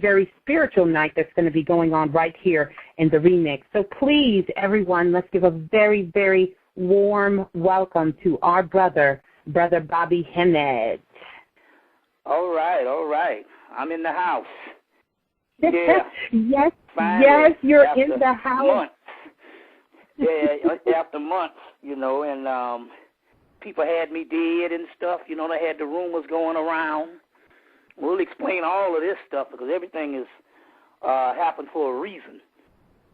very spiritual night that's going to be going on right here in the remix. So please, everyone, let's give a very, very warm welcome to our brother Bobby Hemmitt. All right. I'm in the house. Yeah. Yes, Finally, yes, you're in the house. Months. Yeah, after months, and people had me dead and stuff. They had the rumors going around. We'll explain all of this stuff because everything is happened for a reason.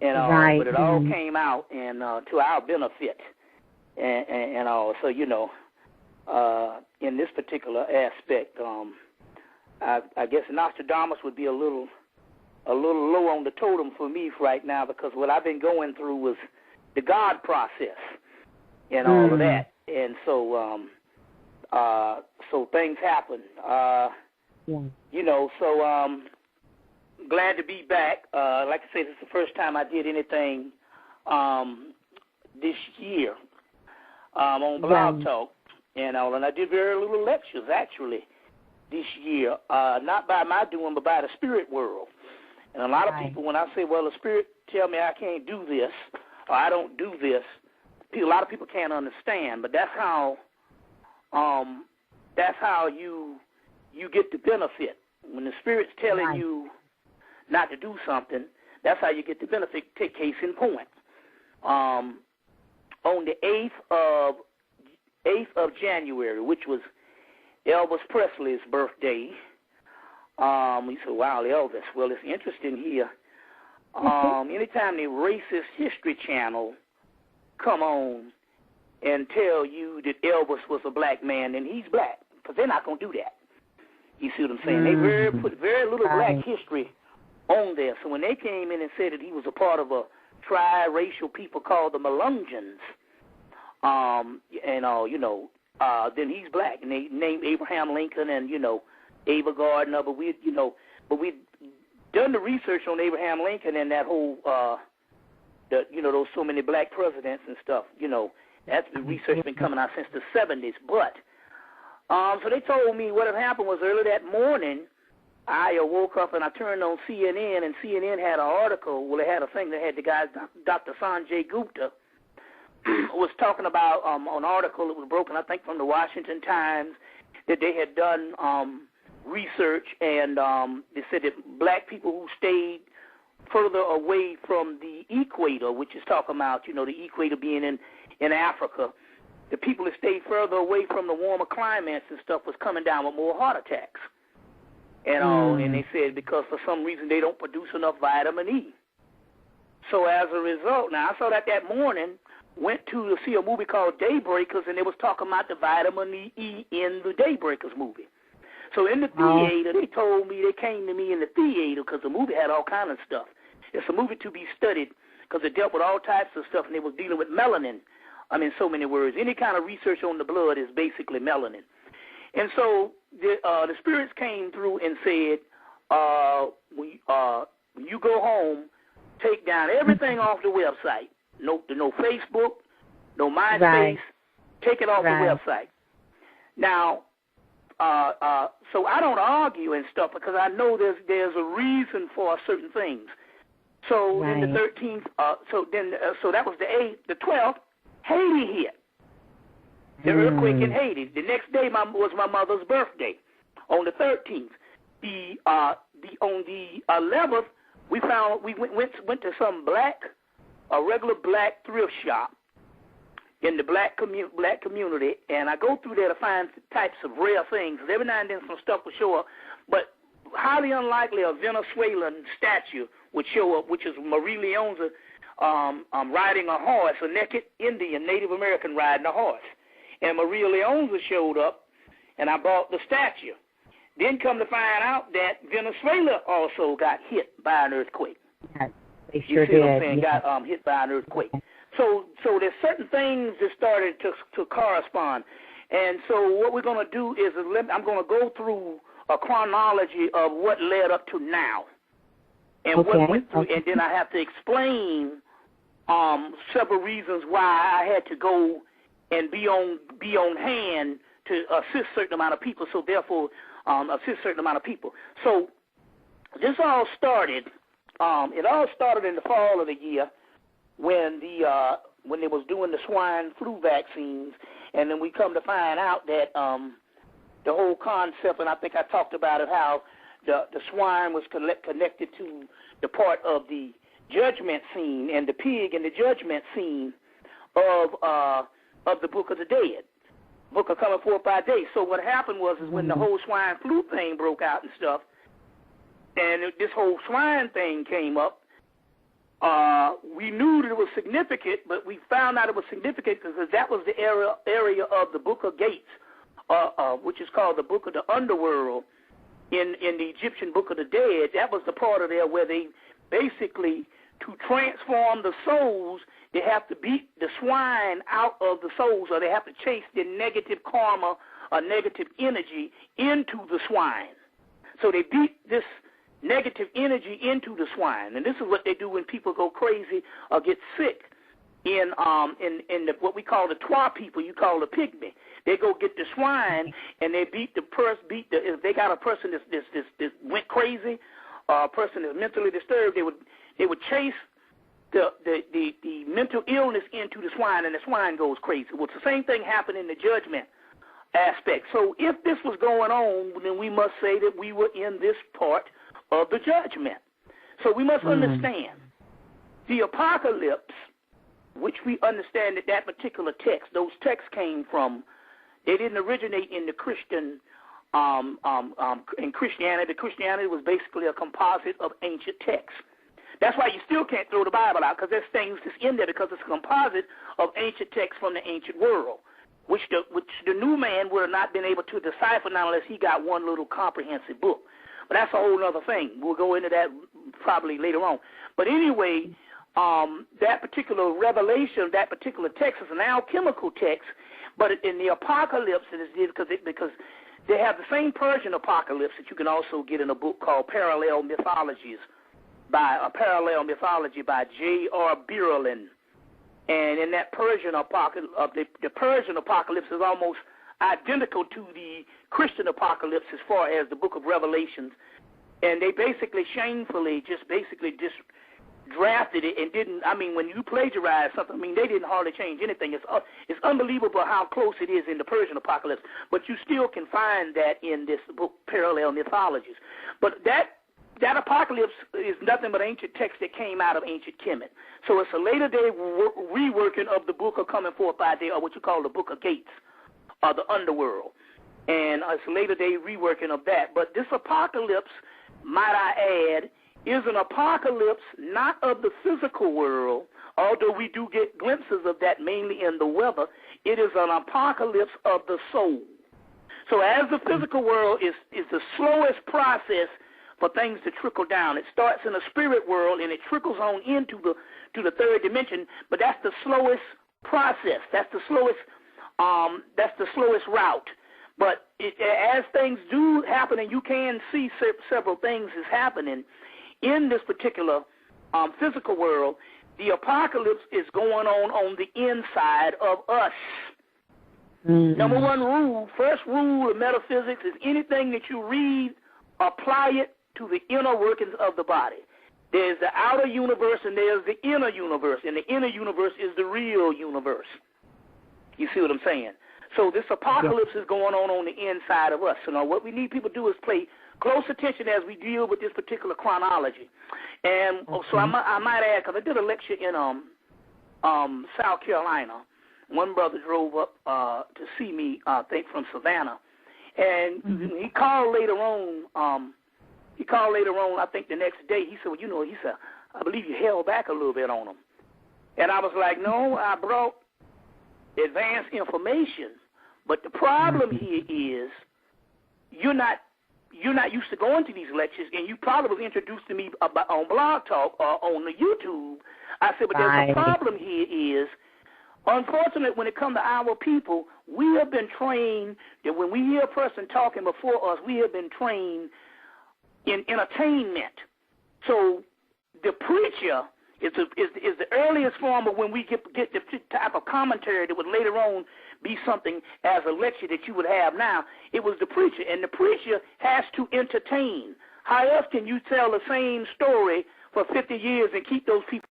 Right. But it all came out and to our benefit. And so, in this particular aspect, I guess Nostradamus would be a little low on the totem for me right now because what I've been going through was the God process and all of that. And so, so things happen. So glad to be back. Like I said, this is the first time I did anything this year on Blog Talk, and I did very little lectures actually this year, not by my doing, but by the spirit world. And a lot of people, when I say, well, the spirit tell me I can't do this or I don't do this, a lot of people can't understand. But that's how you get the benefit. When the spirit's telling you not to do something, that's how you get the benefit. Take case in point. On the 8th of January, which was Elvis Presley's birthday, we said, wow, Elvis. Well, it's interesting here. Anytime the Racist History Channel come on and tell you that Elvis was a black man, then he's black, because they're not going to do that. You see what I'm saying? They put very little black history on there. So when they came in and said that he was a part of a tri-racial people called the Melungeons, then he's black. And they named Abraham Lincoln and, Ava Gardner. But we'd done the research on Abraham Lincoln and that whole, those so many black presidents and stuff. That's the research been coming out since the 70s. But so they told me what had happened was early that morning, I woke up and I turned on CNN, and CNN had an article. Well, they had a thing that had the guy, Dr. Sanjay Gupta, was talking about an article that was broken, I think, from the Washington Times, that they had done research, and they said that black people who stayed further away from the equator, which is talking about, the equator being in Africa, the people that stayed further away from the warmer climates and stuff was coming down with more heart attacks. And they said because for some reason they don't produce enough vitamin E. So as a result, now I saw that morning, went to see a movie called Daybreakers, and they was talking about the vitamin E in the Daybreakers movie. So in the theater, they told me, they came to me in the theater because the movie had all kind of stuff. It's a movie to be studied because it dealt with all types of stuff, and they was dealing with melanin. I mean, so many words. Any kind of research on the blood is basically melanin. And so the spirits came through and said, when you go home, take down everything off the website. No Facebook, no MySpace. Take it off the website. Now, so I don't argue and stuff because I know there's a reason for certain things. So then the 13th, so that was the 8th. The 12th, Haiti hit. The earthquake in Haiti. The next day was my mother's birthday. On the 13th, on the 11th, we went to some a regular black thrift shop in the black community, and I go through there to find types of rare things. Every now and then some stuff will show up, but highly unlikely a Venezuelan statue would show up, which is Marie Leonza riding a horse, a naked Indian Native American riding a horse. And Maria Leonza showed up, and I bought the statue. Then come to find out that Venezuela also got hit by an earthquake. Yes, they you see what I'm saying? Got hit by an earthquake. So there's certain things that started to correspond. And so what we're going to do is I'm going to go through a chronology of what led up to now. And what went through, and then I have to explain several reasons why I had to go and be on hand to assist certain amount of people. So therefore, assist certain amount of people. So this all started. It all started in the fall of the year when they was doing the swine flu vaccines, and then we come to find out that the whole concept, and I think I talked about it, how the swine was connected to the part of the judgment scene and the pig in the judgment scene of the Book of the Dead, Book of Coming Forth by Day. So what happened was is when the whole swine flu thing broke out and stuff, and this whole swine thing came up, we knew that it was significant, but we found out it was significant because that was the area of the Book of Gates, which is called the Book of the Underworld in the Egyptian Book of the Dead. That was the part of there where they basically, to transform the souls, they have to beat the swine out of the souls, or they have to chase the negative karma or negative energy into the swine. So they beat this negative energy into the swine, and this is what they do when people go crazy or get sick. In what we call the Twa people, you call the pygmy. They go get the swine and they beat the if they got a person that went crazy, or a person that's mentally disturbed, they would chase the mental illness into the swine, and the swine goes crazy. Well, it's the same thing happened in the judgment aspect. So if this was going on, then we must say that we were in this part of the judgment. So we must understand the apocalypse, which we understand that particular text, those texts came from, they didn't originate in the Christian, in Christianity. Christianity was basically a composite of ancient texts. That's why you still can't throw the Bible out, because there's things that's in there, because it's a composite of ancient texts from the ancient world, which the new man would have not been able to decipher now unless he got one little comprehensive book. But that's a whole other thing. We'll go into that probably later on. But anyway, that particular revelation, that particular text is an alchemical text, but in the apocalypse it is because they have the same Persian apocalypse that you can also get in a book called Parallel Mythology by J.R. Birlin. And in that Persian apocalypse, the Persian apocalypse is almost identical to the Christian apocalypse as far as the book of Revelations. And they basically shamefully just drafted it and didn't, when you plagiarize something, they didn't hardly change anything. It's unbelievable how close it is in the Persian apocalypse, but you still can find that in this book, Parallel Mythologies. But that apocalypse is nothing but ancient text that came out of ancient Kemet. So it's a later day reworking of the book of Coming Forth by Day, or what you call the Book of Gates, or the Underworld. And it's a later day reworking of that. But this apocalypse, might I add, is an apocalypse not of the physical world, although we do get glimpses of that mainly in the weather. It is an apocalypse of the soul. So as the physical world is the slowest process for things to trickle down. It starts in the spirit world and it trickles on into the third dimension, but that's the slowest process. That's the slowest route. But as things do happen, and you can see several things is happening in this particular physical world, the apocalypse is going on the inside of us. Mm-hmm. Number one first rule of metaphysics is anything that you read, apply it to the inner workings of the body. There's the outer universe and there's the inner universe, and the inner universe is the real universe. You see what I'm saying? So this apocalypse is going on the inside of us. So now what we need people to do is pay close attention as we deal with this particular chronology. And so I might add, because I did a lecture in South Carolina. One brother drove up to see me, I think from Savannah, and he called later on. I think the next day. He said, "Well, he said, I believe you held back a little bit on him." And I was like, "No, I brought advanced information, but the problem here is you're not used to going to these lectures, and you probably was introduced to me on Blog Talk or on the YouTube." I said, "But there's a problem here is, unfortunately, when it comes to our people, we have been trained that when we hear a person talking before us, we have been trained in entertainment. So the preacher is the earliest form of when we get the type of commentary that would later on be something as a lecture that you would have now. It was the preacher, and the preacher has to entertain. How else can you tell the same story for 50 years and keep those people